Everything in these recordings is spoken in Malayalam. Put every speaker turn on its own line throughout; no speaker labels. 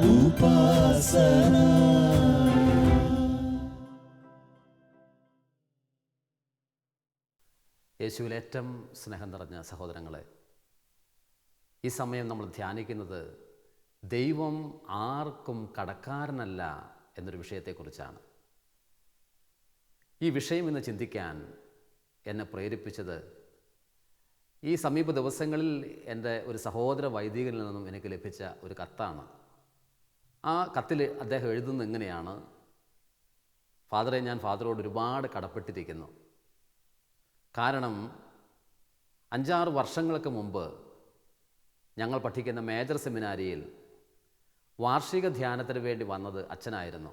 ഉപാസന.
യേശുവിൽ ഏറ്റവും സ്നേഹം നിറഞ്ഞ സഹോദരങ്ങളെ, ഈ സമയം നമ്മൾ ധ്യാനിക്കുന്നത് ദൈവം ആർക്കും കടക്കാരനല്ല എന്നൊരു വിഷയത്തെക്കുറിച്ചാണ്. ഈ വിഷയം ഇന്ന് ചിന്തിക്കാൻ എന്നെ പ്രേരിപ്പിച്ചത് ഈ സമീപ ദിവസങ്ങളിൽ എൻ്റെ ഒരു സഹോദര വൈദികനിൽ നിന്നും എനിക്ക് ലഭിച്ച ഒരു കത്താണ്. ആ കത്തിൽ അദ്ദേഹം എഴുതുന്നത് ഇങ്ങനെയാണ്: ഫാദറെ, ഞാൻ ഫാദറോട് ഒരുപാട് കടപ്പെട്ടിരിക്കുന്നു. കാരണം 5-6 വർഷങ്ങൾക്ക് മുമ്പ് ഞങ്ങൾ പഠിക്കുന്ന മേജർ സെമിനാരിയിൽ വാർഷിക ധ്യാനത്തിന് വേണ്ടി വന്നത് അച്ഛനായിരുന്നു.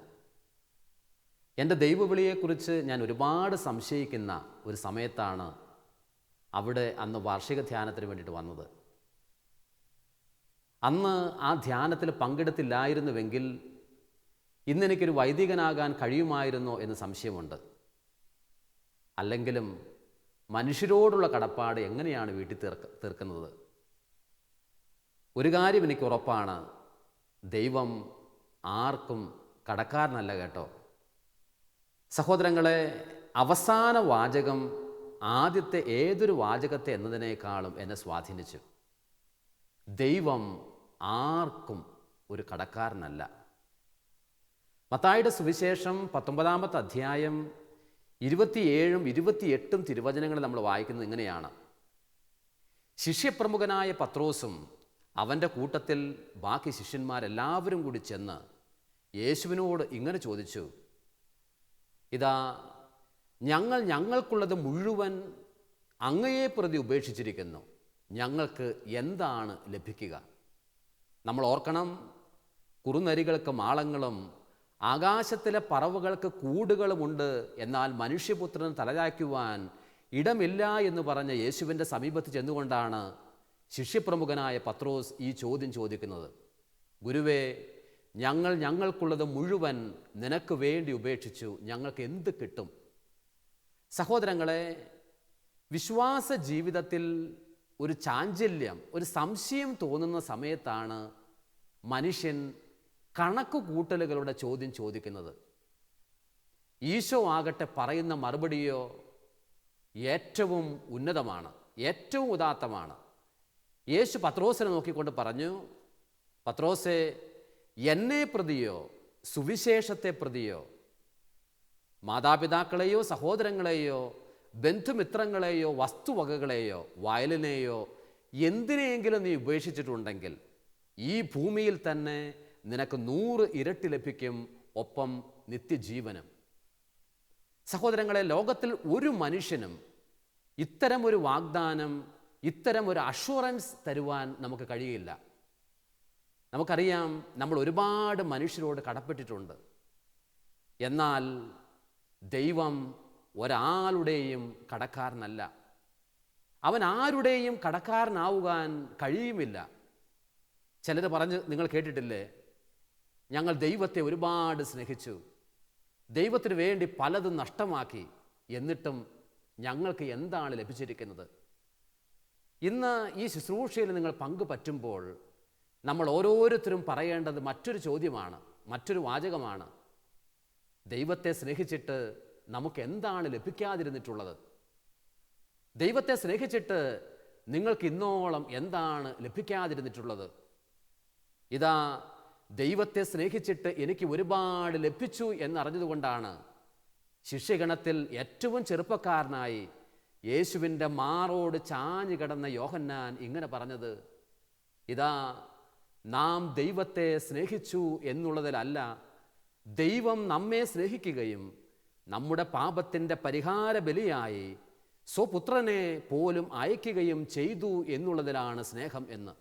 എൻ്റെ ദൈവവിളിയെക്കുറിച്ച് ഞാൻ ഒരുപാട് സംശയിക്കുന്ന ഒരു സമയത്താണ് അവിടെ അന്ന് വാർഷിക ധ്യാനത്തിന് വേണ്ടിയിട്ട് വന്നത്. അന്ന് ആ ധ്യാനത്തിൽ പങ്കെടുത്തില്ലായിരുന്നുവെങ്കിൽ ഇന്നെനിക്കൊരു വൈദികനാകാൻ കഴിയുമായിരുന്നോ എന്ന് സംശയമുണ്ട്. അല്ലെങ്കിലും മനുഷ്യരോടുള്ള കടപ്പാട് എങ്ങനെയാണ് വീട്ടിൽ തീർക്കുന്നത്? ഒരു കാര്യം എനിക്ക് ഉറപ്പാണ്, ദൈവം ആർക്കും കടക്കാരനല്ല കേട്ടോ. സഹോദരങ്ങളെ, അവസാന വാചകം ആദ്യത്തെ ഏതൊരു വാചകത്തെ എന്നതിനേക്കാളും എന്നെ സ്വാധീനിച്ചു. ദൈവം ആർക്കും ഒരു കടക്കാരനല്ല. മത്തായിയുടെ സുവിശേഷം 19-ാമത്തെ അധ്യായം 27-ഉം 28-ഉം തിരുവചനങ്ങൾ നമ്മൾ വായിക്കുന്നത് ഇങ്ങനെയാണ്: ശിഷ്യപ്രമുഖനായ പത്രോസും അവൻ്റെ കൂട്ടത്തിൽ ബാക്കി ശിഷ്യന്മാരെല്ലാവരും കൂടി ചെന്ന് യേശുവിനോട് ഇങ്ങനെ ചോദിച്ചു: ഇതാ, ഞങ്ങൾക്കുള്ളത് മുഴുവൻ അങ്ങയെ പ്രതി ഉപേക്ഷിച്ചിരിക്കുന്നു. ഞങ്ങൾക്ക് എന്താണ് ലഭിക്കുക? നമ്മൾ ഓർക്കണം, കുറുനരികൾക്ക് മാളങ്ങളും ആകാശത്തിലെ പറവകൾക്ക് കൂടുകളുമുണ്ട്, എന്നാൽ മനുഷ്യപുത്രന് തലചായ്ക്കുവാൻ ഇടമില്ല എന്ന് പറഞ്ഞ യേശുവിൻ്റെ സമീപത്ത് ചെന്നുകൊണ്ടാണ് ശിഷ്യപ്രമുഖനായ പത്രോസ് ഈ ചോദ്യം ചോദിക്കുന്നത്: ഗുരുവേ, ഞങ്ങൾക്കുള്ളത് മുഴുവൻ നിനക്ക് വേണ്ടി ഉപേക്ഷിച്ചു, ഞങ്ങൾക്ക് എന്ത് കിട്ടും? സഹോദരങ്ങളെ, വിശ്വാസ ജീവിതത്തിൽ ഒരു ചാഞ്ചല്യം, ഒരു സംശയം തോന്നുന്ന സമയത്താണ് മനുഷ്യൻ കണക്കുകൂട്ടലുകളുടെ ചോദ്യം ചോദിക്കുന്നത്. ഈശോ ആകട്ടെ പറയുന്ന മറുപടിയോ ഏറ്റവും ഉന്നതമാണ്, ഏറ്റവും ഉദാത്തമാണ്. യേശു പത്രോസിനെ നോക്കിക്കൊണ്ട് പറഞ്ഞു: പത്രോസേ, എന്നെ പ്രതിയോ സുവിശേഷത്തെ പ്രതിയോ മാതാപിതാക്കളെയോ സഹോദരങ്ങളെയോ ബന്ധുമിത്രങ്ങളെയോ വസ്തുവകകളെയോ വയലിനെയോ എന്തിനെയെങ്കിലും നീ ഉപേക്ഷിച്ചിട്ടുണ്ടെങ്കിൽ ഈ ഭൂമിയിൽ തന്നെ നിനക്ക് 100 ഇരട്ടി ലഭിക്കും, ഒപ്പം നിത്യജീവനം. സഹോദരങ്ങളെ, ലോകത്തിൽ ഒരു മനുഷ്യനും ഇത്തരമൊരു വാഗ്ദാനം, ഇത്തരമൊരു അഷുറൻസ് തരുവാൻ നമുക്ക് കഴിയില്ല. നമുക്കറിയാം, നമ്മൾ ഒരുപാട് മനുഷ്യരോട് കടപ്പെട്ടിട്ടുണ്ട്. എന്നാൽ ദൈവം ഒരാളുടെയും കടക്കാരനല്ല. അവൻ ആരുടെയും കടക്കാരനാവുവാൻ കഴിയുമില്ല. ചിലർ പറഞ്ഞ് നിങ്ങൾ കേട്ടിട്ടില്ലേ, ഞങ്ങൾ ദൈവത്തെ ഒരുപാട് സ്നേഹിച്ചു, ദൈവത്തിന് വേണ്ടി പലതും നഷ്ടമാക്കി, എന്നിട്ടും ഞങ്ങൾക്ക് എന്താണ് ലഭിച്ചിരിക്കുന്നത്? ഇന്ന് ഈ ശുശ്രൂഷയിൽ നിങ്ങൾ പങ്കുപറ്റുമ്പോൾ നമ്മൾ ഓരോരുത്തരും പറയേണ്ടത് മറ്റൊരു ചോദ്യമാണ്, മറ്റൊരു വാചകമാണ്: ദൈവത്തെ സ്നേഹിച്ചിട്ട് നമുക്ക് എന്താണ് ലഭിക്കാതിരുന്നിട്ടുള്ളത്? ദൈവത്തെ സ്നേഹിച്ചിട്ട് നിങ്ങൾക്ക് ഇന്നോളം എന്താണ് ലഭിക്കാതിരുന്നിട്ടുള്ളത്? ഇതാ, ദൈവത്തെ സ്നേഹിച്ചിട്ട് എനിക്ക് ഒരുപാട് ലഭിച്ചു എന്നറിഞ്ഞതുകൊണ്ടാണ് ശിഷ്യഗണത്തിൽ ഏറ്റവും ചെറുപ്പക്കാരനായി യേശുവിൻ്റെ മാറോട് ചാഞ്ഞു കിടന്ന യോഹന്നാൻ ഇങ്ങനെ പറഞ്ഞത്: ഇതാ, നാം ദൈവത്തെ സ്നേഹിച്ചു എന്നുള്ളതിലല്ല, ദൈവം നമ്മെ സ്നേഹിക്കുകയും നമ്മുടെ പാപത്തിൻ്റെ പരിഹാര ബലിയായി സ്വപുത്രനെ പോലും അയക്കുകയും ചെയ്തു എന്നുള്ളതിലാണ് സ്നേഹം എന്ന്.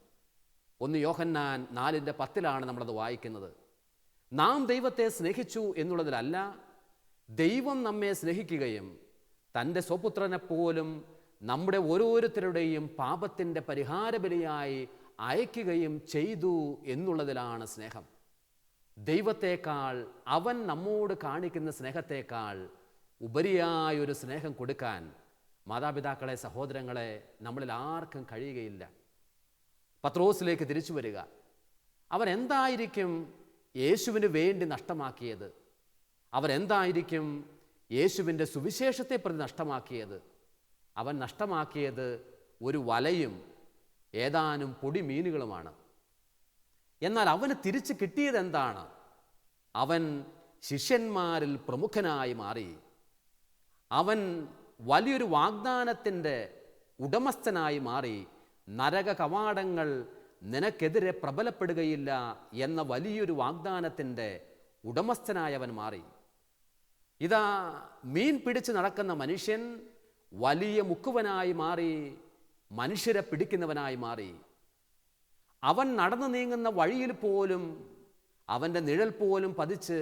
1 യോഹന്നാൻ 4:10 നമ്മളത് വായിക്കുന്നത്. നാം ദൈവത്തെ സ്നേഹിച്ചു എന്നുള്ളതിലല്ല, ദൈവം നമ്മെ സ്നേഹിക്കുകയും തൻ്റെ സ്വപുത്രനെപ്പോലും നമ്മുടെ ഓരോരുത്തരുടെയും പാപത്തിൻ്റെ പരിഹാര ബലിയായി അയക്കുകയും ചെയ്തു എന്നുള്ളതിലാണ് സ്നേഹം. ദൈവത്തേക്കാൾ, അവൻ നമ്മോട് കാണിക്കുന്ന സ്നേഹത്തേക്കാൾ ഉപരിയായൊരു സ്നേഹം കൊടുക്കാൻ മാതാപിതാക്കളെ, സഹോദരങ്ങളെ, നമ്മളിൽ ആർക്കും കഴിയുകയില്ല. പത്രോസിലേക്ക് തിരിച്ചു വരിക. അവൻ എന്തായിരിക്കും യേശുവിന് വേണ്ടി നഷ്ടമാക്കിയത്? അവരെന്തായിരിക്കും യേശുവിൻ്റെ സുവിശേഷത്തെ പ്രതി നഷ്ടമാക്കിയത്? അവൻ നഷ്ടമാക്കിയത് ഒരു വലയും ഏതാനും പൊടിമീനുകളുമാണ്. എന്നാൽ അവന് തിരിച്ച് കിട്ടിയത് എന്താണ്? അവൻ ശിഷ്യന്മാരിൽ പ്രമുഖനായി മാറി. അവൻ വലിയൊരു വാഗ്ദാനത്തിൻ്റെ ഉടമസ്ഥനായി മാറി. നരക കവാടങ്ങൾ നിനക്കെതിരെ പ്രബലപ്പെടുകയില്ല എന്ന വലിയൊരു വാഗ്ദാനത്തിൻ്റെ ഉടമസ്ഥനായി അവൻ മാറി. ഇതാ, മീൻ പിടിച്ച് നടക്കുന്ന മനുഷ്യൻ വലിയ മുക്കുവനായി മാറി, മനുഷ്യരെ പിടിക്കുന്നവനായി മാറി. അവൻ നടന്നു നീങ്ങുന്ന വഴിയിൽ പോലും അവൻ്റെ നിഴൽ പോലും പതിച്ച്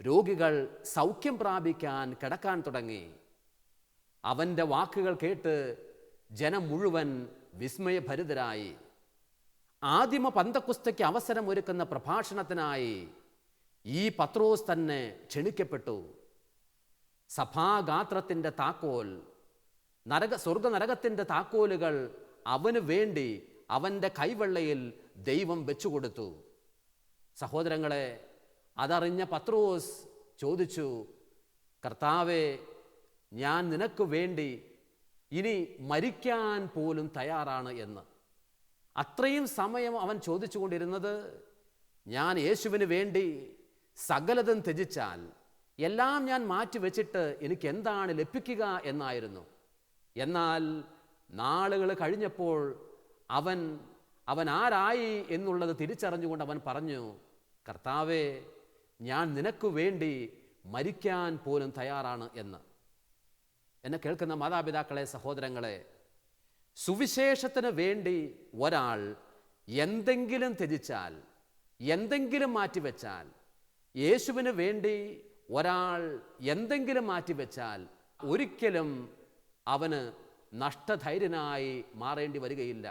രോഗികൾ സൗഖ്യം പ്രാപിക്കാൻ കിടക്കാൻ തുടങ്ങി. അവൻ്റെ വാക്കുകൾ കേട്ട് ജനം മുഴുവൻ വിസ്മയഭരിതരായി. ആദിമ പന്തക്കുസ്തയ്ക്ക് അവസരം ഒരുക്കുന്ന പ്രഭാഷണത്തിനായി ഈ പത്രോസ് തന്നെ ക്ഷണിക്കപ്പെട്ടു. സഭാഗാത്രത്തിൻ്റെ താക്കോൽ, സ്വർഗനരകത്തിൻ്റെ താക്കോലുകൾ അവന് വേണ്ടി അവൻ്റെ കൈവെള്ളയിൽ ദൈവം വെച്ചുകൊടുത്തു. സഹോദരങ്ങളെ, അതറിഞ്ഞ പത്രോസ് ചോദിച്ചു, കർത്താവേ, ഞാൻ നിനക്ക് വേണ്ടി ഇനി മരിക്കാൻ പോലും തയ്യാറാണ് എന്ന്. അത്രയും സമയം അവൻ ചോദിച്ചുകൊണ്ടിരുന്നത്, ഞാൻ യേശുവിന് വേണ്ടി സകലതും ത്യജിച്ചാൽ, എല്ലാം ഞാൻ മാറ്റിവെച്ചിട്ട് എനിക്ക് എന്താണ് ലഭിക്കുക എന്നായിരുന്നു. എന്നാൽ നാളുകൾ കഴിഞ്ഞപ്പോൾ അവൻ ആരായി എന്നുള്ളത് തിരിച്ചറിഞ്ഞുകൊണ്ട് അവൻ പറഞ്ഞു, കർത്താവേ, ഞാൻ നിനക്ക് വേണ്ടി മരിക്കാൻ പോലും തയ്യാറാണ് എന്ന്. എന്നെ കേൾക്കുന്ന മാതാപിതാക്കളെ, സഹോദരങ്ങളെ, സുവിശേഷത്തിന് വേണ്ടി ഒരാൾ എന്തെങ്കിലും ത്യജിച്ചാൽ, എന്തെങ്കിലും മാറ്റിവെച്ചാൽ, യേശുവിന് വേണ്ടി ഒരാൾ എന്തെങ്കിലും മാറ്റിവെച്ചാൽ ഒരിക്കലും അവന് നഷ്ടധൈര്യനായി മാറേണ്ടി വരികയില്ല.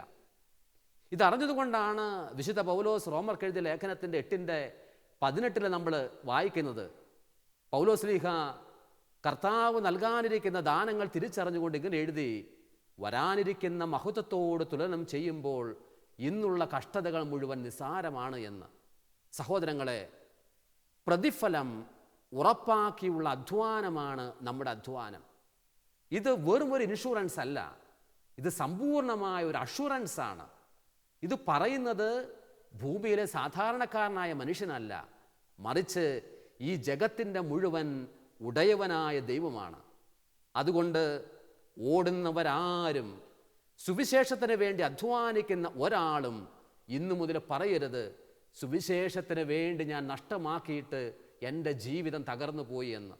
ഇതറിഞ്ഞതുകൊണ്ടാണ് വിശുദ്ധ പൗലോസ് റോമർക്ക് എഴുതിയ ലേഖനത്തിൻ്റെ 8:18 നമ്മൾ വായിക്കുന്നത്. പൗലോസ് ലീഹ കർത്താവ് നൽകാനിരിക്കുന്ന ദാനങ്ങൾ തിരിച്ചറിഞ്ഞുകൊണ്ട് ഇങ്ങനെ എഴുതി, വരാനിരിക്കുന്ന മഹത്വത്തോട് തുലനം ചെയ്യുമ്പോൾ ഇന്നുള്ള കഷ്ടതകൾ മുഴുവൻ നിസ്സാരമാണ് എന്ന്. സഹോദരങ്ങളെ, പ്രതിഫലം ഉറപ്പാക്കിയുള്ള അധ്വാനമാണ് നമ്മുടെ അധ്വാനം. ഇത് വെറും ഒരു ഇൻഷുറൻസ് അല്ല, ഇത് സമ്പൂർണമായ ഒരു അഷുറൻസ് ആണ്. ഇത് പറയുന്നത് ഭൂമിയിലെ സാധാരണക്കാരനായ മനുഷ്യനല്ല, മറിച്ച് ഈ ജഗത്തിൻ്റെ മുഴുവൻ ഉടയവനായ ദൈവമാണ്. അതുകൊണ്ട് ഓടുന്നവരാരും, സുവിശേഷത്തിന് വേണ്ടി അധ്വാനിക്കുന്ന ഒരാളും ഇന്നു മുതൽ പറയരുത്, സുവിശേഷത്തിന് വേണ്ടി ഞാൻ നഷ്ടമാക്കിയിട്ട് എൻ്റെ ജീവിതം തകർന്നു പോയി എന്ന്.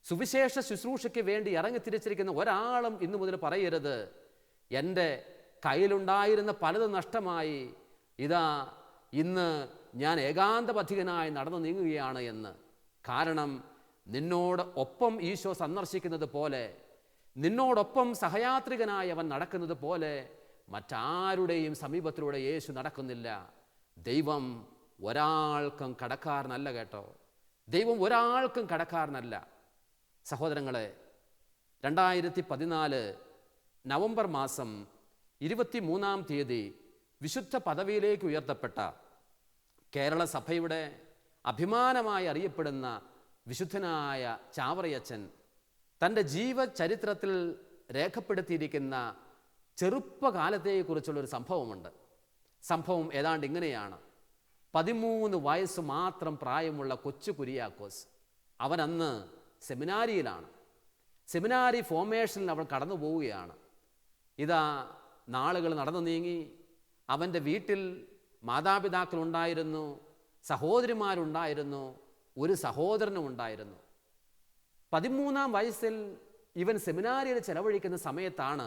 സുവിശേഷ ശുശ്രൂഷയ്ക്ക് വേണ്ടി ഇറങ്ങിത്തിരിച്ചിരിക്കുന്ന ഒരാളും ഇന്നു മുതൽ പറയരുത്, എൻ്റെ കയ്യിലുണ്ടായിരുന്ന പലതും നഷ്ടമായി, ഇതാ ഇന്ന് ഞാൻ ഏകാന്തബദ്ധികനായി നടന്നു നീങ്ങുകയാണ് എന്ന്. കാരണം നിന്നോട് ഒപ്പം ഈശോ സന്ദർശിക്കുന്നത് പോലെ, നിന്നോടൊപ്പം സഹയാത്രികനായി അവൻ നടക്കുന്നത് പോലെ മറ്റാരുടെയും സമീപത്തിലൂടെ യേശു നടക്കുന്നില്ല. ദൈവം ഒരാൾക്കും കടക്കാരനല്ല കേട്ടോ, ദൈവം ഒരാൾക്കും കടക്കാരനല്ല. സഹോദരങ്ങളെ, 2014 നവംബർ മാസം 23-ാം തീയതി വിശുദ്ധ പദവിയിലേക്ക് ഉയർത്തപ്പെട്ട കേരള സഭയുടെ അഭിമാനമായി അറിയപ്പെടുന്ന വിശുദ്ധനായ ചാവറയച്ചൻ തൻ്റെ ജീവചരിത്രത്തിൽ രേഖപ്പെടുത്തിയിരിക്കുന്ന ചെറുപ്പകാലത്തെക്കുറിച്ചുള്ളൊരു സംഭവമുണ്ട്. സംഭവം ഏതാണ്ട് ഇങ്ങനെയാണ്. 13 വയസ്സ് മാത്രം പ്രായമുള്ള കൊച്ചു കുര്യാക്കോസ്, അവൻ അന്ന് സെമിനാരിയിലാണ്. സെമിനാരി ഫോർമേഷനിൽ അവൻ കടന്നു പോവുകയാണ്. ഇതാ നാളുകൾ നടന്നു നീങ്ങി. അവൻ്റെ വീട്ടിൽ മാതാപിതാക്കളുണ്ടായിരുന്നു, സഹോദരിമാരുണ്ടായിരുന്നു, ഒരു സഹോദരനും ഉണ്ടായിരുന്നു. 13-ാം വയസ്സിൽ ഇവൻ സെമിനാരിയിൽ ചെലവഴിക്കുന്ന സമയത്താണ്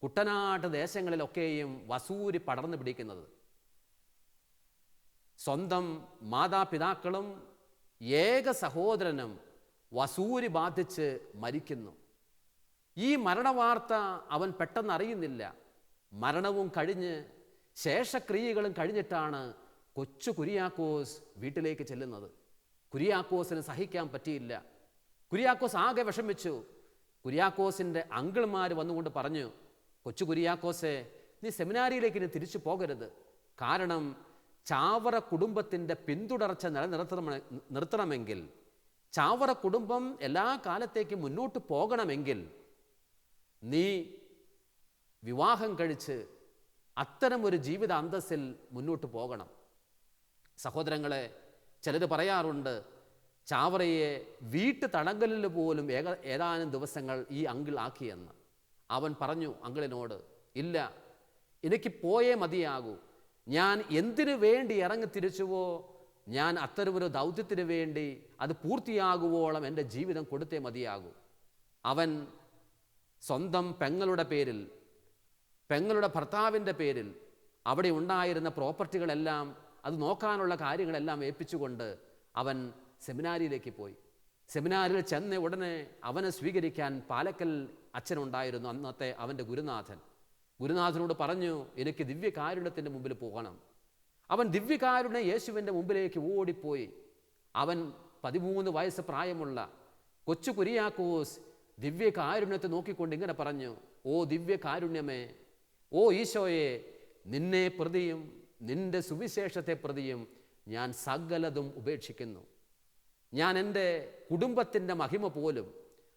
കുട്ടനാട്ട് ദേശങ്ങളിലൊക്കെയും വസൂരി പടർന്നു പിടിക്കുന്നത്. സ്വന്തം മാതാപിതാക്കളും ഏക സഹോദരനും വസൂരി ബാധിച്ച് മരിക്കുന്നു. ഈ മരണവാർത്ത അവൻ പെട്ടെന്ന് അറിയുന്നില്ല. മരണവും കഴിഞ്ഞ് ശേഷക്രിയകളും കഴിഞ്ഞിട്ടാണ് കൊച്ചു കുര്യാക്കോസ് വീട്ടിലേക്ക് ചെല്ലുന്നത്. കുര്യാക്കോസിന് സഹിക്കാൻ പറ്റിയില്ല. കുര്യാക്കോസ് ആകെ വിഷമിച്ചു. കുര്യാക്കോസിൻ്റെ അങ്കിൾമാർ വന്നുകൊണ്ട് പറഞ്ഞു, കൊച്ചു കുര്യാക്കോസെ, നീ സെമിനാരിയിലേക്ക് ഇനി തിരിച്ചു പോകരുത്. കാരണം ചാവറ കുടുംബത്തിൻ്റെ പിന്തുടർച്ച നിർത്തണമെങ്കിൽ, ചാവറ കുടുംബം എല്ലാ കാലത്തേക്കും മുന്നോട്ട് പോകണമെങ്കിൽ നീ വിവാഹം കഴിച്ച് അത്തരമൊരു ജീവിത അന്തസ്സിൽ മുന്നോട്ട് പോകണം. സഹോദരങ്ങളെ, ചിലർ പറയാറുണ്ട്, ചാവറയെ വീട്ടു തടങ്കലിൽ പോലും ഏതാനും ദിവസങ്ങൾ ഈ അങ്കിൾ ആക്കിയെന്ന്. അവൻ പറഞ്ഞു അങ്കിളിനോട്, ഇല്ല, എനിക്ക് പോയേ മതിയാകൂ. ഞാൻ എന്തിനു വേണ്ടി ഇറങ്ങി തിരിച്ചുവോ, ഞാൻ അത്തരമൊരു ദൗത്യത്തിന് വേണ്ടി അത് പൂർത്തിയാകുവോളം എൻ്റെ ജീവിതം കൊടുത്തേ മതിയാകൂ. അവൻ സ്വന്തം പെങ്ങളുടെ പേരിൽ, പെങ്ങളുടെ ഭർത്താവിൻ്റെ പേരിൽ അവിടെ ഉണ്ടായിരുന്ന പ്രോപ്പർട്ടികളെല്ലാം, അത് നോക്കാനുള്ള കാര്യങ്ങളെല്ലാം ഏൽപ്പിച്ചുകൊണ്ട് അവൻ സെമിനാരിയിലേക്ക് പോയി. സെമിനാരിൽ ചെന്ന ഉടനെ അവനെ സ്വീകരിക്കാൻ പാലക്കൽ അച്ഛനുണ്ടായിരുന്നു, അന്നത്തെ അവൻ്റെ ഗുരുനാഥൻ. ഗുരുനാഥനോട് പറഞ്ഞു, എനിക്ക് ദിവ്യകാരുണ്യത്തിൻ്റെ മുമ്പിൽ പോകണം. അവൻ ദിവ്യകാരുണ്യ യേശുവിൻ്റെ മുമ്പിലേക്ക് ഓടിപ്പോയി. അവൻ 13 വയസ്സ് പ്രായമുള്ള കൊച്ചു കുരിയാക്കോസ് ദിവ്യകാരുണ്യത്തെ നോക്കിക്കൊണ്ട് ഇങ്ങനെ പറഞ്ഞു, ഓ ദിവ്യകാരുണ്യമേ, ഓ ഈശോയെ, നിന്നെ പ്രതിയും നിന്റെ സുവിശേഷത്തെ പ്രതിയും ഞാൻ സകലതും ഉപേക്ഷിക്കുന്നു. ഞാൻ എൻ്റെ കുടുംബത്തിൻ്റെ മഹിമ പോലും,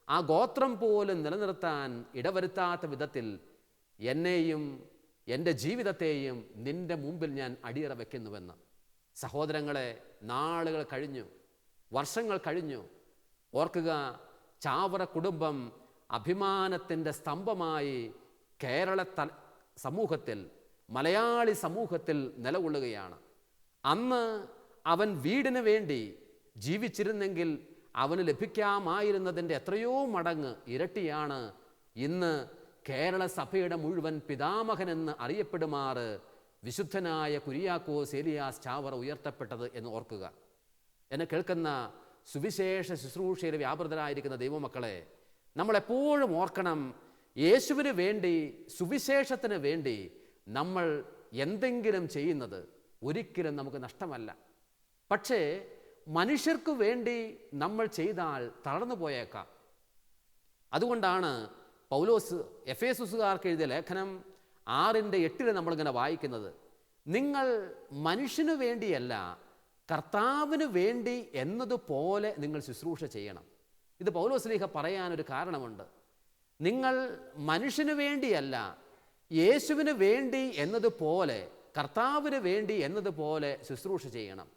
ആ ഗോത്രം പോലും നിലനിർത്താൻ ഇടവരുത്താത്ത വിധത്തിൽ എന്നെയും എൻ്റെ ജീവിതത്തെയും നിൻ്റെ മുമ്പിൽ ഞാൻ അടിയറ വയ്ക്കുന്നുവെന്ന്. സഹോദരങ്ങളെ, നാളുകൾ കഴിഞ്ഞു, വർഷങ്ങൾ കഴിഞ്ഞു. ഓർക്കുക, ചാവറ കുടുംബം അഭിമാനത്തിൻ്റെ സ്തംഭമായി കേരള സമൂഹത്തിൽ, മലയാളി സമൂഹത്തിൽ നിലകൊള്ളുകയാണ്. അന്ന് അവൻ വീടിന് വേണ്ടി ജീവിച്ചിരുന്നെങ്കിൽ അവന് ലഭിക്കാമായിരുന്നതിൻ്റെ എത്രയോ മടങ്ങ് ഇരട്ടിയാണ് ഇന്ന് കേരള സഭയുടെ മുഴുവൻ പിതാമഹനെന്ന് അറിയപ്പെടുമാറ് വിശുദ്ധനായ കുരിയാക്കോസ് ഏലിയാസ് ചാവറ ഉയർത്തപ്പെട്ടത് എന്ന് ഓർക്കുക. എന്നെ കേൾക്കുന്ന സുവിശേഷ ശുശ്രൂഷയിൽ വ്യാപൃതരായിരിക്കുന്ന ദൈവമക്കളെ, നമ്മളെപ്പോഴും ഓർക്കണം, യേശുവിന് വേണ്ടി, സുവിശേഷത്തിന് വേണ്ടി നമ്മൾ എന്തെങ്കിലും ചെയ്യുന്നത് ഒരിക്കലും നമുക്ക് നഷ്ടമല്ല. പക്ഷേ മനുഷ്യർക്ക് വേണ്ടി നമ്മൾ ചെയ്താൽ തളർന്നു പോയേക്കാം. അതുകൊണ്ടാണ് പൗലോസ് എഫേസുസുകാർക്ക് എഴുതിയ ലേഖനം 6:8 നമ്മളിങ്ങനെ വായിക്കുന്നത്, നിങ്ങൾ മനുഷ്യനു വേണ്ടിയല്ല കർത്താവിന് വേണ്ടി എന്നതുപോലെ നിങ്ങൾ ശുശ്രൂഷ ചെയ്യണം. ഇത് പൗലോസ് ശ്ലീഹ പറയാനൊരു കാരണമുണ്ട്. നിങ്ങൾ മനുഷ്യന് വേണ്ടിയല്ല, യേശുവിന് വേണ്ടി എന്നതുപോലെ, കർത്താവിന് വേണ്ടി എന്നതുപോലെ ശുശ്രൂഷ ചെയ്യണം.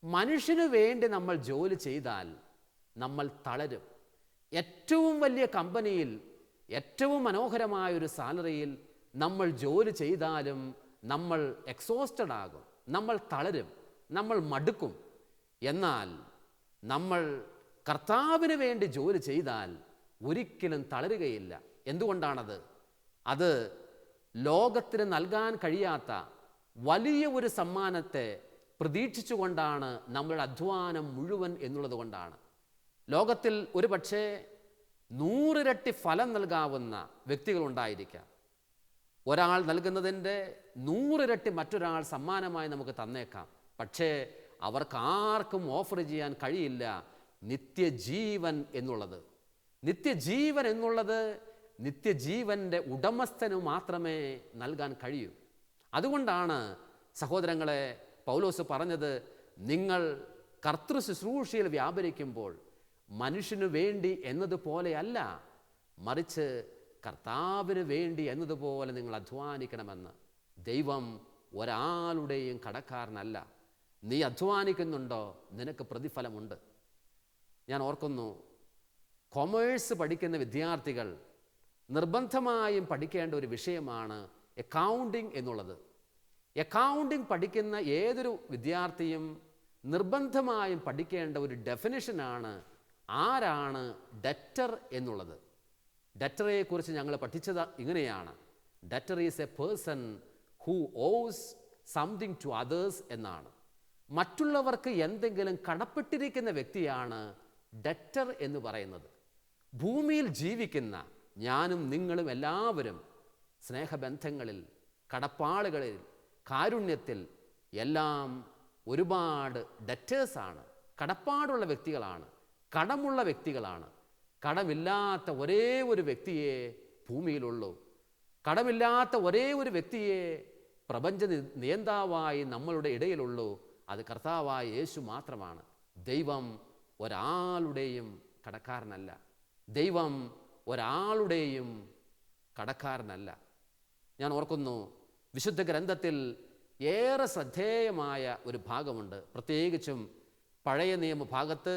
മനുഷ്യന് വേണ്ടി നമ്മൾ ജോലി ചെയ്താൽ നമ്മൾ തളരും. ഏറ്റവും വലിയ കമ്പനിയിൽ, ഏറ്റവും മനോഹരമായൊരു സാലറിയിൽ നമ്മൾ ജോലി ചെയ്താലും നമ്മൾ എക്സോസ്റ്റഡ് ആകും, നമ്മൾ തളരും, നമ്മൾ മടുക്കും. എന്നാൽ നമ്മൾ കർത്താവിന് വേണ്ടി ജോലി ചെയ്താൽ ഒരിക്കലും തളരുകയില്ല. എന്തുകൊണ്ടാണത്? അത് ലോകത്തിന് നൽകാൻ കഴിയാത്ത വലിയ ഒരു സമ്മാനത്തെ പ്രതീക്ഷിച്ചുകൊണ്ടാണ് നമ്മളുടെ അധ്വാനം മുഴുവൻ എന്നുള്ളത് കൊണ്ടാണ്. ലോകത്തിൽ ഒരു പക്ഷേ 100 ഇരട്ടി ഫലം നൽകാവുന്ന വ്യക്തികളുണ്ടായിരിക്കാം. ഒരാൾ നൽകുന്നതിൻ്റെ 100 ഇരട്ടി മറ്റൊരാൾ സമ്മാനമായി നമുക്ക് തന്നേക്കാം. പക്ഷേ അവർക്കാർക്കും ഓഫർ ചെയ്യാൻ കഴിയില്ല നിത്യജീവൻ എന്നുള്ളത്. നിത്യജീവൻ എന്നുള്ളത് നിത്യജീവൻ്റെ ഉടമസ്ഥനു മാത്രമേ നൽകാൻ കഴിയൂ. അതുകൊണ്ടാണ് സഹോദരങ്ങളെ പൗലോസ് പറഞ്ഞത്, നിങ്ങൾ കർത്തൃ ശുശ്രൂഷയിൽ വ്യാപരിക്കുമ്പോൾ മനുഷ്യനു വേണ്ടി എന്നതുപോലെയല്ല, മറിച്ച് കർത്താവിന് വേണ്ടി എന്നതുപോലെ നിങ്ങൾ അധ്വാനിക്കണമെന്ന്. ദൈവം ഒരാളുടെയും കടക്കാരനല്ല. നീ അധ്വാനിക്കുന്നുണ്ടോ, നിനക്ക് പ്രതിഫലമുണ്ട്. ഞാൻ ഓർക്കുന്നു, കൊമേഴ്സ് പഠിക്കുന്ന വിദ്യാർത്ഥികൾ നിർബന്ധമായും പഠിക്കേണ്ട ഒരു വിഷയമാണ് അക്കൗണ്ടിങ് എന്നുള്ളത്. അക്കൗണ്ടിങ് പഠിക്കുന്ന ഏതൊരു വിദ്യാർത്ഥിയും നിർബന്ധമായും പഠിക്കേണ്ട ഒരു ഡെഫിനിഷനാണ് ആരാണ് ഡെറ്റർ എന്നുള്ളത്. ഡെറ്ററെക്കുറിച്ച് ഞങ്ങൾ പഠിച്ചത് ഇങ്ങനെയാണ്: debtor is a person who owes something to others എന്നാണ്. മറ്റുള്ളവർക്ക് എന്തെങ്കിലും കടപ്പെട്ടിരിക്കുന്ന വ്യക്തിയാണ് ഡെറ്റർ എന്ന് പറയുന്നത്. ഭൂമിയിൽ ജീവിക്കുന്ന ഞാനും നിങ്ങളും എല്ലാവരും സ്നേഹബന്ധങ്ങളിൽ, കടപ്പാടുകളിൽ, കാരുണ്യത്തിൽ എല്ലാം ഒരുപാട് ഡെറ്റേഴ്സാണ്, കടപ്പാടുള്ള വ്യക്തികളാണ്, കടമുള്ള വ്യക്തികളാണ്. കടമില്ലാത്ത ഒരേ ഒരു വ്യക്തിയെ ഭൂമിയിലുള്ളൂ. കടമില്ലാത്ത ഒരേ ഒരു വ്യക്തിയെ പ്രപഞ്ച നിയന്താവായി നമ്മളുടെ ഇടയിലുള്ളൂ, അത് കർത്താവായ യേശു മാത്രമാണ്. ദൈവം ഒരാളുടെയും കടക്കാരനല്ല. ദൈവം ഒരാളുടെയും കടക്കാരനല്ല. ഞാൻ ഓർക്കുന്നു, വിശുദ്ധ ഗ്രന്ഥത്തിൽ ഏറെ ശ്രദ്ധേയമായ ഒരു ഭാഗമുണ്ട്. പ്രത്യേകിച്ചും പഴയ നിയമ ഭാഗത്ത്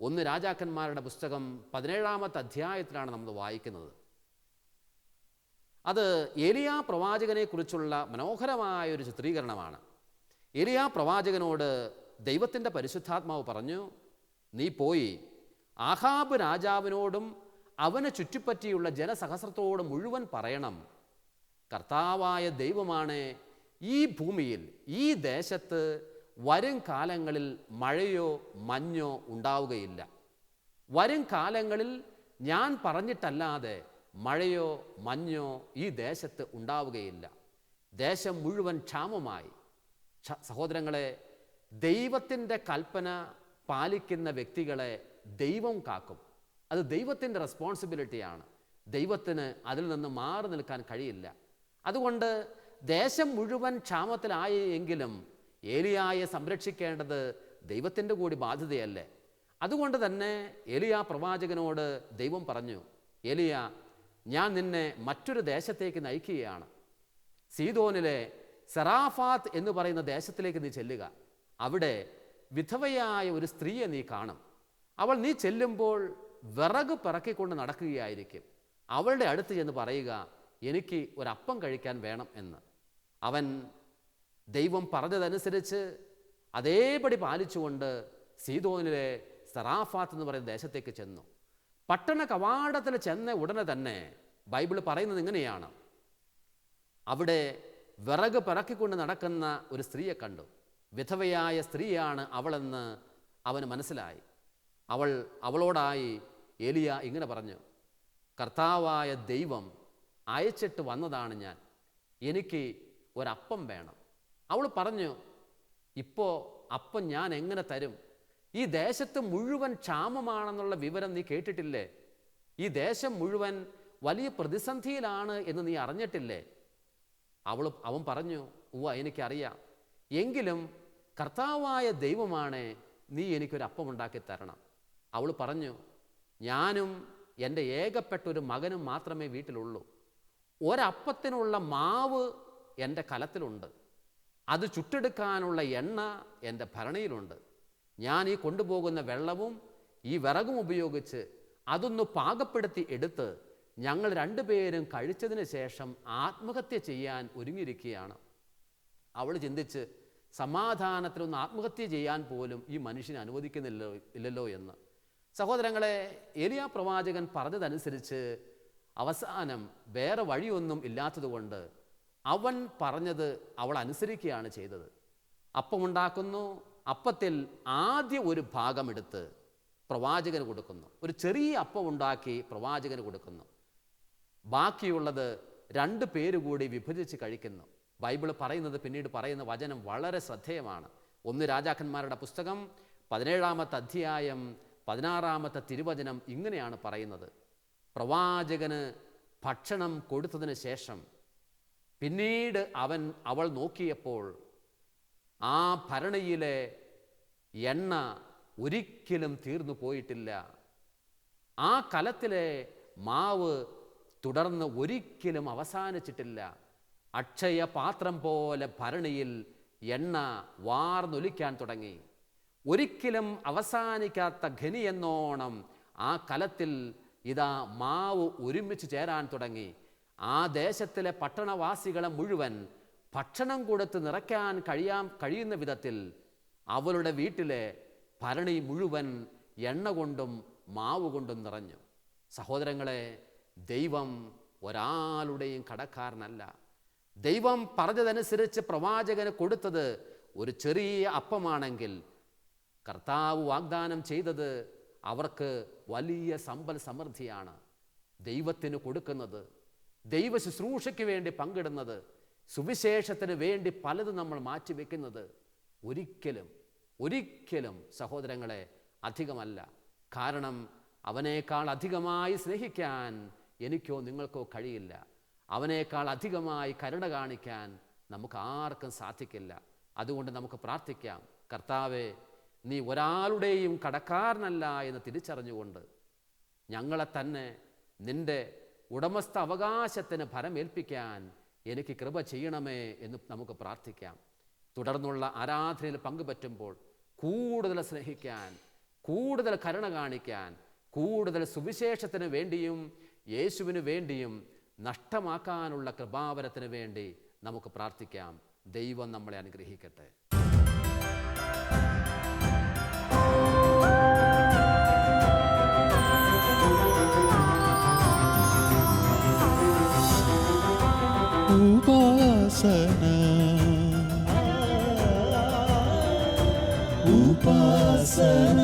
1 രാജാക്കന്മാരുടെ പുസ്തകം 17-ാമത്തെ അധ്യായത്തിലാണ് നമ്മൾ വായിക്കുന്നത്. അത് ഏലിയാ പ്രവാചകനെക്കുറിച്ചുള്ള മനോഹരമായ ഒരു ചിത്രീകരണമാണ്. ഏലിയാ പ്രവാചകനോട് ദൈവത്തിൻ്റെ പരിശുദ്ധാത്മാവ് പറഞ്ഞു, നീ പോയി ആഹാബ് രാജാവിനോടും അവനെ ചുറ്റിപ്പറ്റിയുള്ള ജനസഹസ്രത്തോട് മുഴുവൻ പറയണം, കർത്താവായ ദൈവമാണ് ഈ ഭൂമിയിൽ, ഈ ദേശത്ത് വരും കാലങ്ങളിൽ മഴയോ മഞ്ഞോ ഉണ്ടാവുകയില്ല. വരും കാലങ്ങളിൽ ഞാൻ പറഞ്ഞിട്ടല്ലാതെ മഴയോ മഞ്ഞോ ഈ ദേശത്ത് ഉണ്ടാവുകയില്ല. ദേശം മുഴുവൻ ക്ഷാമമായി. സഹോദരങ്ങളെ, ദൈവത്തിൻ്റെ കൽപ്പന പാലിക്കുന്ന വ്യക്തികളെ ദൈവം കാക്കും. അത് ദൈവത്തിൻ്റെ റെസ്പോൺസിബിലിറ്റിയാണ്. ദൈവത്തിന് അതിൽ നിന്ന് മാറി നിൽക്കാൻ കഴിയില്ല. അതുകൊണ്ട് ദേശം മുഴുവൻ ക്ഷാമത്തിലായി എങ്കിലും ഏലിയായെ സംരക്ഷിക്കേണ്ടത് ദൈവത്തിൻ്റെ കൂടി ബാധ്യതയല്ലേ. അതുകൊണ്ട് തന്നെ ഏലിയാ പ്രവാചകനോട് ദൈവം പറഞ്ഞു, ഏലിയ, ഞാൻ നിന്നെ മറ്റൊരു ദേശത്തേക്ക് നയിക്കുകയാണ്. സീദോനിലെ സെറാഫാത്ത് എന്ന് പറയുന്ന ദേശത്തിലേക്ക് നീ ചെല്ലുക. അവിടെ വിധവയായ ഒരു സ്ത്രീയെ നീ കാണും. അവൾ നീ ചെല്ലുമ്പോൾ വിറക് പിറക്കിക്കൊണ്ട് നടക്കുകയായിരിക്കും. അവളുടെ അടുത്ത് ചെന്ന് പറയുക, എനിക്ക് ഒരപ്പം കഴിക്കാൻ വേണം എന്ന്. അവൻ ദൈവം പറഞ്ഞതനുസരിച്ച് അതേപടി പാലിച്ചുകൊണ്ട് സീദോനിലെ സെറാഫാത്ത് എന്ന് പറയുന്ന ദേശത്തേക്ക് ചെന്നു. പട്ടണ കവാടത്തിൽ ചെന്ന ഉടനെ തന്നെ ബൈബിൾ പറയുന്നത് ഇങ്ങനെയാണ്, അവിടെ വിറക് പിറക്കിക്കൊണ്ട് നടക്കുന്ന ഒരു സ്ത്രീയെ കണ്ടു. വിധവയായ സ്ത്രീയാണ് അവളെന്ന് അവന് മനസ്സിലായി. അവളോടായി ഏലിയ ഇങ്ങനെ പറഞ്ഞു, കർത്താവായ ദൈവം അയച്ചിട്ട് വന്നതാണ് ഞാൻ, എനിക്ക് ഒരപ്പം വേണം. അവൾ പറഞ്ഞു, ഇപ്പോൾ അപ്പം ഞാൻ എങ്ങനെ തരും? ഈ ദേശത്ത് മുഴുവൻ ക്ഷാമമാണെന്നുള്ള വിവരം നീ കേട്ടിട്ടില്ലേ? ഈ ദേശം മുഴുവൻ വലിയ പ്രതിസന്ധിയിലാണ് എന്ന് നീ അറിഞ്ഞിട്ടില്ലേ? അവൻ പറഞ്ഞു, ഉവ്വ, എനിക്കറിയാം. എങ്കിലും കർത്താവായ ദൈവമാണ് നീ എനിക്കൊരപ്പം ഉണ്ടാക്കി തരണം. അവൾ പറഞ്ഞു, ഞാനും എൻ്റെ ഏകപ്പെട്ടൊരു മകനും മാത്രമേ വീട്ടിലുള്ളൂ. ഒരപ്പത്തിനുള്ള മാവ് എൻ്റെ കലത്തിലുണ്ട്, അത് ചുട്ടെടുക്കാനുള്ള എണ്ണ എൻ്റെ ഭരണിയിലുണ്ട്. ഞാൻ ഈ കൊണ്ടുപോകുന്ന വെള്ളവും ഈ വിറകും ഉപയോഗിച്ച് അതൊന്ന് പാകപ്പെടുത്തി എടുത്ത് ഞങ്ങൾ രണ്ടുപേരും കഴിച്ചതിന് ശേഷം ആത്മഹത്യ ചെയ്യാൻ ഒരുങ്ങിയിരിക്കുകയാണ്. അവൾ ചിന്തിച്ച്, സമാധാനത്തിലൊന്ന് ആത്മഹത്യ ചെയ്യാൻ പോലും ഈ മനുഷ്യനെ ഇല്ലല്ലോ എന്ന്. സഹോദരങ്ങളെ, ഏലിയാ പ്രവാചകൻ പറഞ്ഞതനുസരിച്ച് അവസാനം വേറെ വഴിയൊന്നും ഇല്ലാത്തതുകൊണ്ട് അവൻ പറഞ്ഞത് അവൾ അനുസരിക്കുകയാണ് ചെയ്തത്. അപ്പമുണ്ടാക്കുന്നു. അപ്പത്തിൽ ആദ്യ ഒരു ഭാഗം എടുത്ത് പ്രവാചകന് കൊടുക്കുന്നു. ഒരു ചെറിയ അപ്പം ഉണ്ടാക്കി പ്രവാചകന് കൊടുക്കുന്നു. ബാക്കിയുള്ളത് 2 പേര് കൂടി വിഭജിച്ച് കഴിക്കുന്നു. ബൈബിൾ പറയുന്നത്, പിന്നീട് പറയുന്ന വചനം വളരെ ശ്രദ്ധേയമാണ്. 1 രാജാക്കന്മാരുടെ പുസ്തകം 17-ാമത്തെ അധ്യായം 16-ാമത്തെ തിരുവചനം ഇങ്ങനെയാണ് പറയുന്നത്, പ്രവാചകന് ഭക്ഷണം കൊടുത്തതിന് ശേഷം പിന്നീട് അവൾ നോക്കിയപ്പോൾ ആ ഭരണിയിലെ എണ്ണ ഒരിക്കലും തീർന്നു പോയിട്ടില്ല. ആ കലത്തിലെ മാവ് തുടർന്ന് ഒരിക്കലും അവസാനിച്ചിട്ടില്ല. അക്ഷയ പാത്രം പോലെ ഭരണിയിൽ എണ്ണ വാർന്നൊലിക്കാൻ തുടങ്ങി. ഒരിക്കലും അവസാനിക്കാത്ത ഖനിയെന്നോണം ആ കലത്തിൽ ഇതാ മാവ് ഒരുമിച്ച് ചേരാൻ തുടങ്ങി. ആ ദേശത്തിലെ പട്ടണവാസികളെ മുഴുവൻ ഭക്ഷണം കൊടുത്ത് നിറയ്ക്കാൻ കഴിയുന്ന വിധത്തിൽ അവളുടെ വീട്ടിലെ ഭരണി മുഴുവൻ എണ്ണ കൊണ്ടും മാവ് കൊണ്ടും നിറഞ്ഞു. സഹോദരങ്ങളെ, ദൈവം ഒരാളുടെയും കടക്കാരനല്ല. ദൈവം പറഞ്ഞതനുസരിച്ച് പ്രവാചകന് കൊടുത്തത് ഒരു ചെറിയ അപ്പമാണെങ്കിൽ കർത്താവ് വാഗ്ദാനം ചെയ്തത് അവർക്ക് വലിയ സമ്പൽ സമൃദ്ധിയാണ്. ദൈവത്തിന് കൊടുക്കുന്നത്, ദൈവ ശുശ്രൂഷയ്ക്ക് വേണ്ടി പങ്കിടുന്നത്, സുവിശേഷത്തിന് വേണ്ടി പലതും നമ്മൾ മാറ്റിവെക്കുന്നത് ഒരിക്കലും സഹോദരങ്ങളെ അധികമല്ല. കാരണം അവനേക്കാൾ അധികമായി സ്നേഹിക്കാൻ എനിക്കോ നിങ്ങൾക്കോ കഴിയില്ല. അവനേക്കാൾ അധികമായി കരുണ കാണിക്കാൻ നമുക്ക് ആർക്കും സാധിക്കില്ല. അതുകൊണ്ട് നമുക്ക് പ്രാർത്ഥിക്കാം, കർത്താവേ, നീ ഒരാളുടെയും കടക്കാരനല്ല എന്ന് തിരിച്ചറിഞ്ഞുകൊണ്ട് ഞങ്ങളെ തന്നെ നിൻ്റെ ഉടമസ്ഥ അവകാശത്തിന് ഫലമേൽപ്പിക്കാൻ എനിക്ക് കൃപ ചെയ്യണമേ എന്ന് നമുക്ക് പ്രാർത്ഥിക്കാം. തുടർന്നുള്ള ആരാധനയിൽ പങ്കുപറ്റുമ്പോൾ കൂടുതൽ സ്നേഹിക്കാൻ, കൂടുതൽ കരുണ കാണിക്കാൻ, കൂടുതൽ സുവിശേഷത്തിന് വേണ്ടിയും യേശുവിന് വേണ്ടിയും നഷ്ടമാക്കാനുള്ള കൃപാവരത്തിന് വേണ്ടി നമുക്ക് പ്രാർത്ഥിക്കാം. ദൈവം നമ്മളെ അനുഗ്രഹിക്കട്ടെ.
ഉപാസന ഉപാസന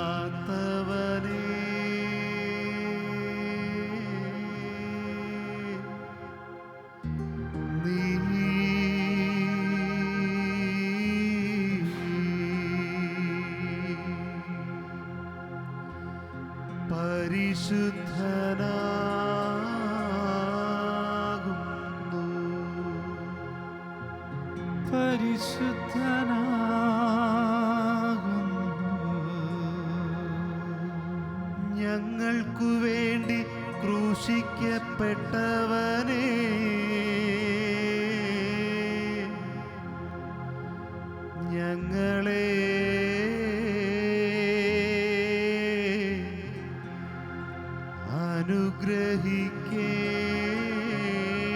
മരണമില്ലാത്തവനേ, നീ പരിശുദ്ധനാകുന്നു, ഞങ്ങൾക്കു വേണ്ടി ക്രൂശിക്കപ്പെട്ടവനേ, ഞങ്ങളെ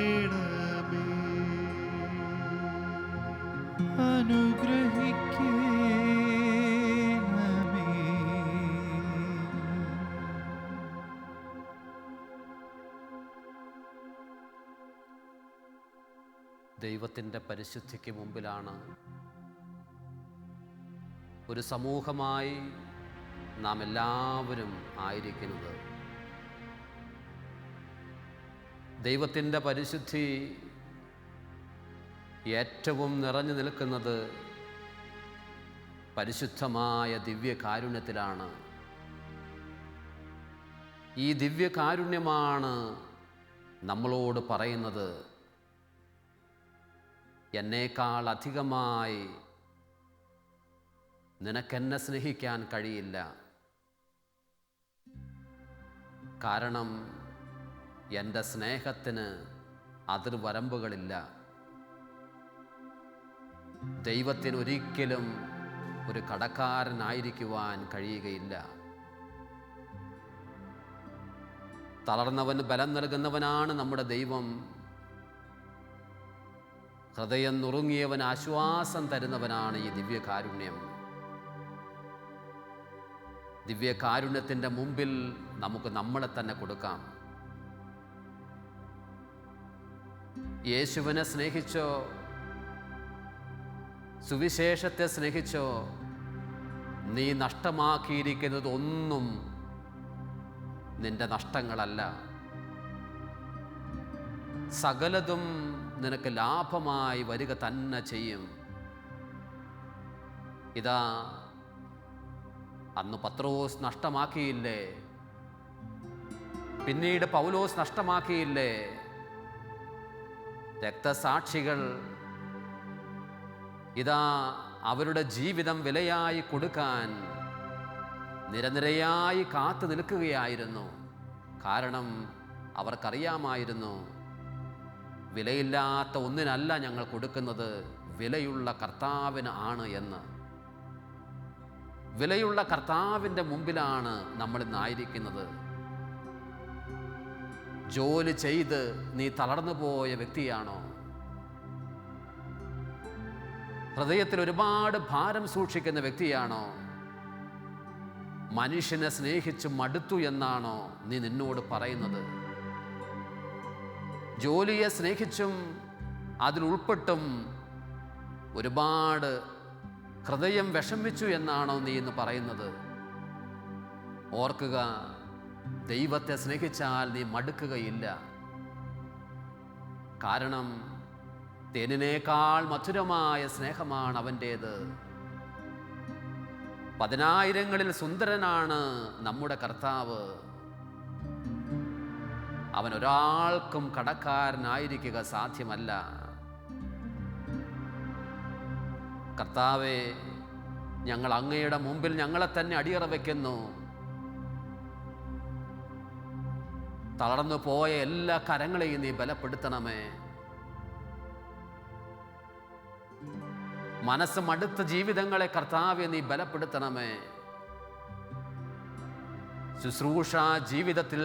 അനുഗ്രഹിക്കേണമേ, അനുഗ്രഹിക്കേണമേ.
ദൈവത്തിൻ്റെ പരിശുദ്ധിക്ക് മുമ്പിലാണ് ഒരു സമൂഹമായി നാം എല്ലാവരും ആയിരിക്കുന്നത്. ദൈവത്തിൻ്റെ പരിശുദ്ധി ഏറ്റവും നിറഞ്ഞു നിൽക്കുന്നത് പരിശുദ്ധമായ ദിവ്യകാരുണ്യത്തിലാണ്. ഈ ദിവ്യകാരുണ്യമാണ് നമ്മളോട് പറയുന്നത്, എന്നേക്കാൾ അധികമായി നിനക്കെന്നെ സ്നേഹിക്കാൻ കഴിയില്ല. കാരണം എൻ്റെ സ്നേഹത്തിന് അതിർവരമ്പുകളില്ല. ദൈവത്തിന് ഒരിക്കലും ഒരു കടക്കാരനായിരിക്കുവാൻ കഴിയുകയില്ല. തളർന്നവന് ബലം നൽകുന്നവനാണ് നമ്മുടെ ദൈവം. ഹൃദയം നുറുങ്ങിയവന് ആശ്വാസം തരുന്നവനാണ് ഈ ദിവ്യകാരുണ്യം. ദിവ്യകാരുണ്യത്തിൻ്റെ മുമ്പിൽ നമുക്ക് നമ്മളെ തന്നെ കൊടുക്കാം. യേശുവിനെ സ്നേഹിച്ചോ, സുവിശേഷത്തെ സ്നേഹിച്ചോ, നീ നഷ്ടമാക്കിയിരിക്കുന്നത് ഒന്നും നിന്റെ നഷ്ടങ്ങളല്ല. സകലതും നിനക്ക് ലാഭമായി വരിക തന്നെ ചെയ്യും. ഇതാ, അന്ന് പത്രോസ് നഷ്ടമാക്കിയില്ലേ, പിന്നീട് പൗലോസ് നഷ്ടമാക്കിയില്ലേ, രക്തസാക്ഷികൾ ഇതാ അവരുടെ ജീവിതം വിലയായി കൊടുക്കാൻ നിരനിരയായി കാത്തു നിൽക്കുകയായിരുന്നു. കാരണം അവർക്കറിയാമായിരുന്നു, വിലയില്ലാത്ത ഒന്നിനല്ല ഞങ്ങൾ കൊടുക്കുന്നത്, വിലയുള്ള കർത്താവിന് ആണ് എന്ന്. വിലയുള്ള കർത്താവിൻ്റെ മുമ്പിലാണ് നമ്മൾ ഇന്നായിരിക്കുന്നത്. ജോലി ചെയ്ത് നീ തളർന്നു പോയ വ്യക്തിയാണോ? ഹൃദയത്തിൽ ഒരുപാട് ഭാരം സൂക്ഷിക്കുന്ന വ്യക്തിയാണോ? മനുഷ്യനെ സ്നേഹിച്ച് മടുത്തു എന്നാണോ നീ നിന്നോട് പറയുന്നത്? ജോലിയെ സ്നേഹിച്ചും അതിലുൾപ്പെട്ടും ഒരുപാട് ഹൃദയം വിഷമിച്ചു എന്നാണോ നീ ഇന്ന് പറയുന്നത്? ഓർക്കുക, ദൈവത്തെ സ്നേഹിച്ചാൽ നീ മടുക്കുകയില്ല. കാരണം തേനിനേക്കാൾ മധുരമായ സ്നേഹമാണ് അവൻ്റേത്. 10,000-ങ്ങളിൽ സുന്ദരനാണ് നമ്മുടെ കർത്താവ്. അവൻ ഒരാൾക്കും കടക്കാരനായിരിക്കുക സാധ്യമല്ല. കർത്താവേ, ഞങ്ങൾ അങ്ങയുടെ മുമ്പിൽ ഞങ്ങളെ തന്നെ അടിയറ വയ്ക്കുന്നു. തളർന്നു പോയ എല്ലാ കരങ്ങളെയും നീ ബലപ്പെടുത്തണമേ. മനസ്സ് മടുത്ത ജീവിതങ്ങളെ കർത്താവെ നീ ബലപ്പെടുത്തണമേ. ശുശ്രൂഷ ജീവിതത്തിൽ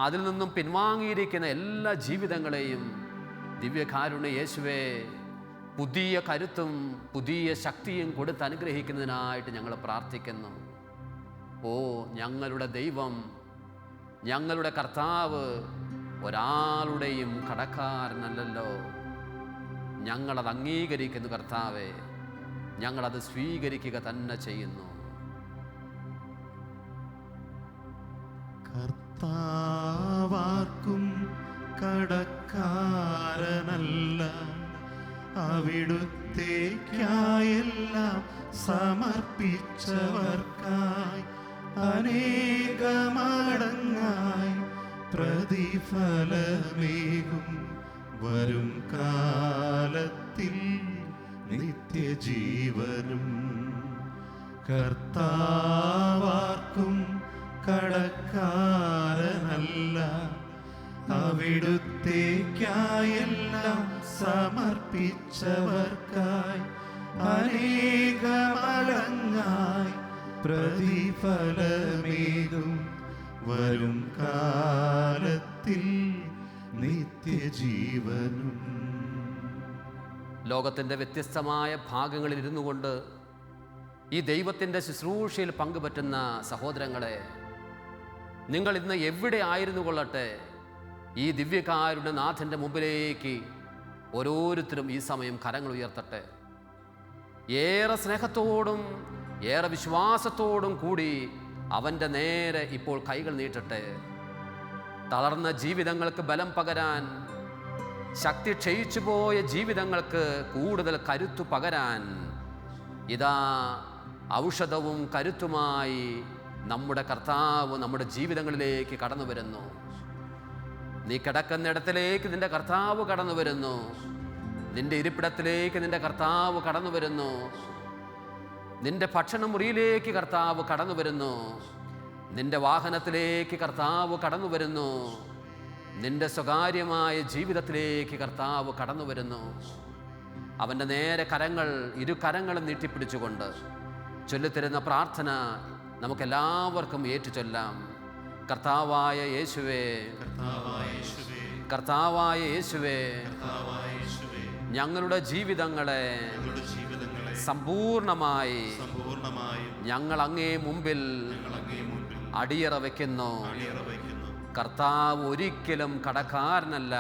അതിൽ നിന്നും പിൻവാങ്ങിയിരിക്കുന്ന എല്ലാ ജീവിതങ്ങളെയും ദിവ്യകാരുണ്യ യേശുവേ പുതിയ കരുത്തും പുതിയ ശക്തിയും കൊടുത്ത് അനുഗ്രഹിക്കുന്നതിനായിട്ട് ഞങ്ങൾ പ്രാർത്ഥിക്കുന്നു. ഓ ഞങ്ങളുടെ ദൈവം, ഞങ്ങളുടെ കർത്താവ് ഒരാളുടെയും കടക്കാരനല്ലല്ലോ. ഞങ്ങളത് അംഗീകരിക്കുന്നു കർത്താവേ, ഞങ്ങളത് സ്വീകരിക്കുക തന്നെ ചെയ്യുന്നു.
കർത്താവാർക്കും കടക്കാരനല്ല, അവിടുത്തേക്കായെല്ലാം സമർപ്പിച്ചവർക്കായി അനേകമടങ്ങായി പ്രതിഫലമേകും വരും കാലത്തിൽ നിത്യജീവനും. കർത്താവാർക്കും കടക്കാരനല്ല, അവിടുത്തേക്കായെല്ലാം സമർപ്പിച്ചവർക്കായി അനേകമടങ്ങായി പ്രതിഫലമേകും വരും കാലത്തിൽ നിത്യജീവനും.
ലോകത്തിൻ്റെ വ്യത്യസ്തമായ ഭാഗങ്ങളിൽ ഇരുന്നു കൊണ്ട് ഈ ദൈവത്തിൻ്റെ ശുശ്രൂഷയിൽ പങ്കുപറ്റുന്ന സഹോദരങ്ങളെ, നിങ്ങൾ ഇന്ന് എവിടെ ആയിരുന്നു കൊള്ളട്ടെ, ഈ ദിവ്യകാരുടെ നാഥൻ്റെ മുമ്പിലേക്ക് ഓരോരുത്തരും ഈ സമയം കരങ്ങൾ ഉയർത്തട്ടെ. ഏറെ സ്നേഹത്തോടും ഏറെ വിശ്വാസത്തോടും കൂടി അവൻ്റെ നേരെ ഇപ്പോൾ കൈകൾ നീട്ടട്ടെ. തളർന്ന ജീവിതങ്ങൾക്ക് ബലം പകരാൻ, ശക്തി ക്ഷയിച്ചു പോയ ജീവിതങ്ങൾക്ക് കൂടുതൽ കരുത്തു പകരാൻ ഇതാ ഔഷധവും കരുത്തുമായി നമ്മുടെ കർത്താവ് നമ്മുടെ ജീവിതങ്ങളിലേക്ക് കടന്നു വരുന്നു. നീ കിടക്കുന്നിടത്തിലേക്ക് നിന്റെ കർത്താവ് കടന്നു വരുന്നു. നിന്റെ ഇരിപ്പിടത്തിലേക്ക് നിന്റെ കർത്താവ് കടന്നു വരുന്നു. നിന്റെ ഭക്ഷണമുറിയിലേക്ക് കർത്താവ് കടന്നു വരുന്നു. നിന്റെ വാഹനത്തിലേക്ക് കർത്താവ് കടന്നു വരുന്നു. നിന്റെ സ്വകാര്യമായ ജീവിതത്തിലേക്ക് കർത്താവ് കടന്നു വരുന്നു. അവൻ്റെ നേരെ കരങ്ങൾ, ഇരു കരങ്ങളും നീട്ടിപ്പിടിച്ചുകൊണ്ട് ചൊല്ലിത്തരുന്ന പ്രാർത്ഥന നമുക്കെല്ലാവർക്കും ഏറ്റുചൊല്ലാം. കർത്താവായ യേശുവേ, കർത്താവായ യേശുവേ, ഞങ്ങളുടെ ജീവിതങ്ങളെ സമ്പൂർണമായി ഞങ്ങൾ അങ്ങേ മുമ്പിൽ അടിയറ വയ്ക്കുന്നു. കർത്താവ് ഒരിക്കലും കടക്കാരനല്ല.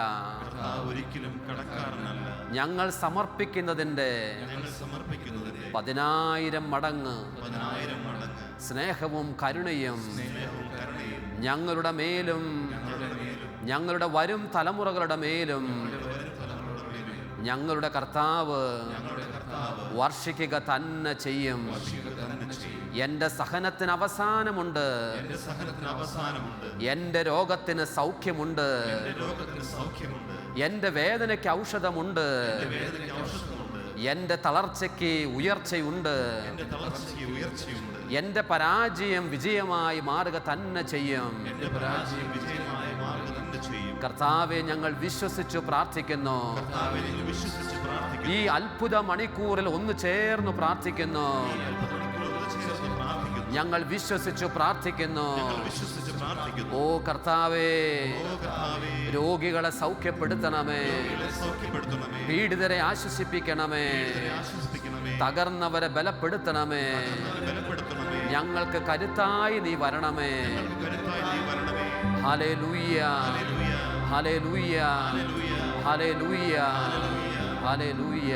ഒരിക്കലും കടക്കാരനല്ല.
ഞങ്ങൾ സമർപ്പിക്കുന്നതിൻ്റെ 10,000 മടങ്ങ് സ്നേഹവും കരുണയും ഞങ്ങളുടെ മേലും ഞങ്ങളുടെ വരും തലമുറകളുടെ മേലും ഞങ്ങളുടെ കർത്താവ് വർഷിക്കുക തന്നെ ചെയ്യും. എൻ്റെ സഹനത്തിന് അവസാനമുണ്ട്. എൻ്റെ രോഗത്തിന് സൗഖ്യമുണ്ട്. എൻ്റെ വേദനയ്ക്ക് ഔഷധമുണ്ട്. എൻ്റെ തളർച്ചയ്ക്ക് ഉയർച്ചയുണ്ട്. എൻ്റെ പരാജയം വിജയമായി മാറുക തന്നെ ചെയ്യും. കർത്താവെ, ഞങ്ങൾ വിശ്വസിച്ചു പ്രാർത്ഥിക്കുന്നു. ഈ അത്ഭുത മണിക്കൂറിൽ ഒന്ന് ചേർന്ന് പ്രാർത്ഥിക്കുന്നു. ഞങ്ങൾ വിശ്വസിച്ചു പ്രാർത്ഥിക്കുന്നു. ഓ കർത്താവേ, രോഗികളെ സൗഖ്യപ്പെടുത്തണമേ. പീഡിതരെ ആശ്വസിപ്പിക്കണമേ. തകർന്നവരെ ബലപ്പെടുത്തണമേ. ഞങ്ങൾക്ക് കരുത്തായി നീ വരണമേ. Hallelujah, hallelujah, hallelujah, hallelujah.